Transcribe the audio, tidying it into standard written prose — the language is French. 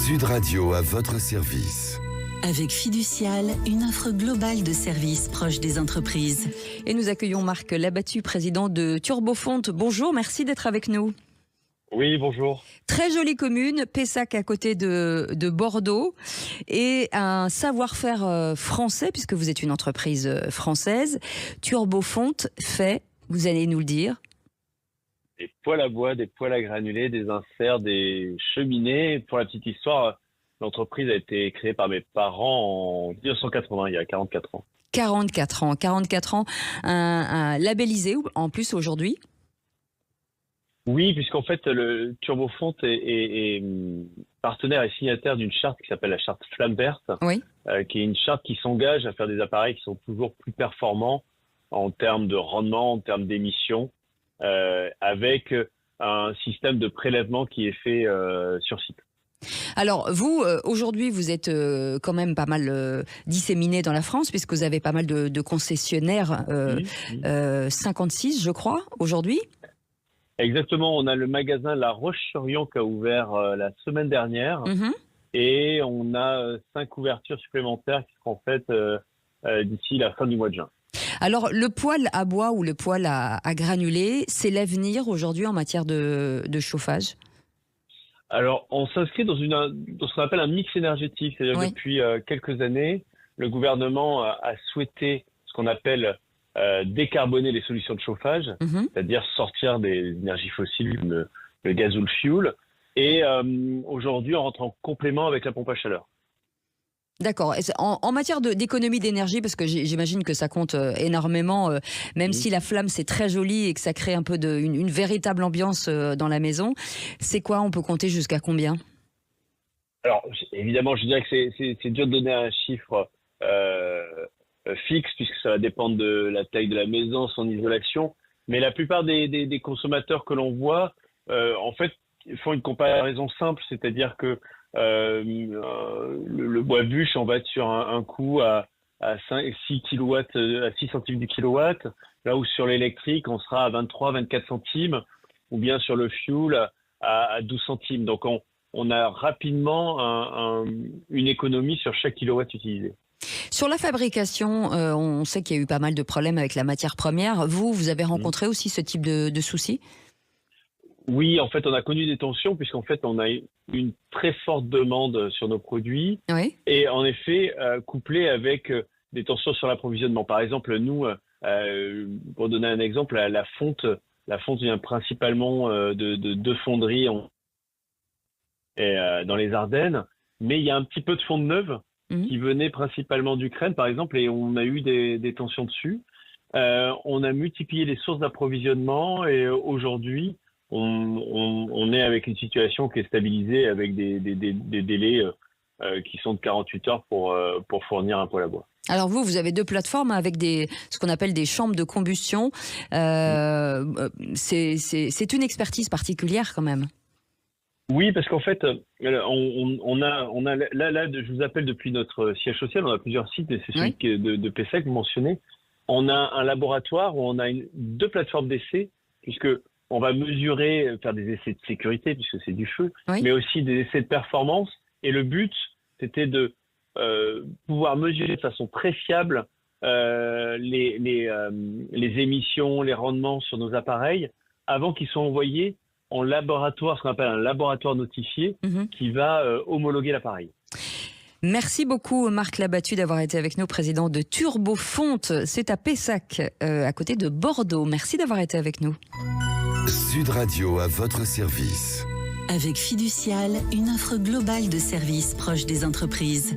Sud Radio à votre service. Avec Fiducial, une offre globale de services proche des entreprises. Et nous accueillons Marc Labattu, président de Turbofonte. Bonjour, merci d'être avec nous. Oui, bonjour. Très jolie commune, Pessac à côté de Bordeaux, et un savoir-faire français, puisque vous êtes une entreprise française. Turbofonte fait, vous allez nous le dire, Des poêles à bois, des poêles à granulés, des inserts, des cheminées. Pour la petite histoire, l'entreprise a été créée par mes parents en 1980, il y a 44 ans. 44 ans, un labellisé en plus aujourd'hui. Oui, puisqu'en fait, le Turbofonte est partenaire et signataire d'une charte qui s'appelle la charte Flamme Verte, Oui. qui est une charte qui s'engage à faire des appareils qui sont toujours plus performants en termes de rendement, en termes d'émissions, avec un système de prélèvement qui est fait sur site. Alors vous, aujourd'hui, vous êtes quand même pas mal disséminé dans la France, puisque vous avez pas mal de concessionnaires, 56 je crois, aujourd'hui. Exactement, on a le magasin La Roche-sur-Yon qui a ouvert la semaine dernière, et on a 5 ouvertures supplémentaires qui seront faites d'ici la fin du mois de juin. Alors le poêle à bois ou le poêle à granulés, c'est l'avenir aujourd'hui en matière de chauffage? Alors, on s'inscrit dans ce qu'on appelle un mix énergétique, c'est-à-dire que depuis quelques années, le gouvernement a souhaité ce qu'on appelle décarboner les solutions de chauffage, c'est-à-dire sortir des énergies fossiles comme le gaz ou le fioul, et aujourd'hui on rentre en complément avec la pompe à chaleur. D'accord. En matière d'économie d'énergie, parce que j'imagine que ça compte énormément, même si la flamme c'est très joli et que ça crée un peu une véritable ambiance dans la maison, c'est quoi? On peut compter jusqu'à combien? Alors évidemment, je dirais que c'est dur de donner un chiffre fixe, puisque ça va dépendre de la taille de la maison, son isolation, mais la plupart des consommateurs que l'on voit, en fait, font une comparaison simple, c'est-à-dire que le bois bûche, on va être sur un coût à 6 kilowatts, à 6 centimes du kilowatt, là où sur l'électrique, on sera à 23-24 centimes, ou bien sur le fuel à 12 centimes. Donc on a rapidement une économie sur chaque kilowatt utilisé. Sur la fabrication, on sait qu'il y a eu pas mal de problèmes avec la matière première. Vous avez rencontré aussi ce type de soucis? Oui, en fait, on a connu des tensions puisqu'en fait, on a une très forte demande sur nos produits. Oui. Et en effet, couplé avec des tensions sur l'approvisionnement. Par exemple, nous, pour donner un exemple, la fonte vient principalement de 2 fonderies dans les Ardennes, mais il y a un petit peu de fonte neuve qui venait principalement d'Ukraine, par exemple, et on a eu des tensions dessus. On a multiplié les sources d'approvisionnement et aujourd'hui, on est avec une situation qui est stabilisée avec des délais qui sont de 48 heures pour fournir un poêle à bois. Alors vous avez 2 plateformes avec ce qu'on appelle des chambres de combustion. C'est une expertise particulière quand même. Oui, parce qu'en fait, on a là, je vous appelle depuis notre siège social, on a plusieurs sites, et c'est celui de Pessac que vous mentionnez. On a un laboratoire où on a 2 plateformes d'essai, puisque on va mesurer, faire des essais de sécurité, puisque c'est du feu, mais aussi des essais de performance. Et le but, c'était de pouvoir mesurer de façon très fiable les émissions, les rendements sur nos appareils, avant qu'ils soient envoyés en laboratoire, ce qu'on appelle un laboratoire notifié, qui va homologuer l'appareil. Merci beaucoup Marc Labattu d'avoir été avec nous, président de Turbofonte. C'est à Pessac, à côté de Bordeaux. Merci d'avoir été avec nous. Sud Radio à votre service. Avec Fiducial, une offre globale de services proche des entreprises.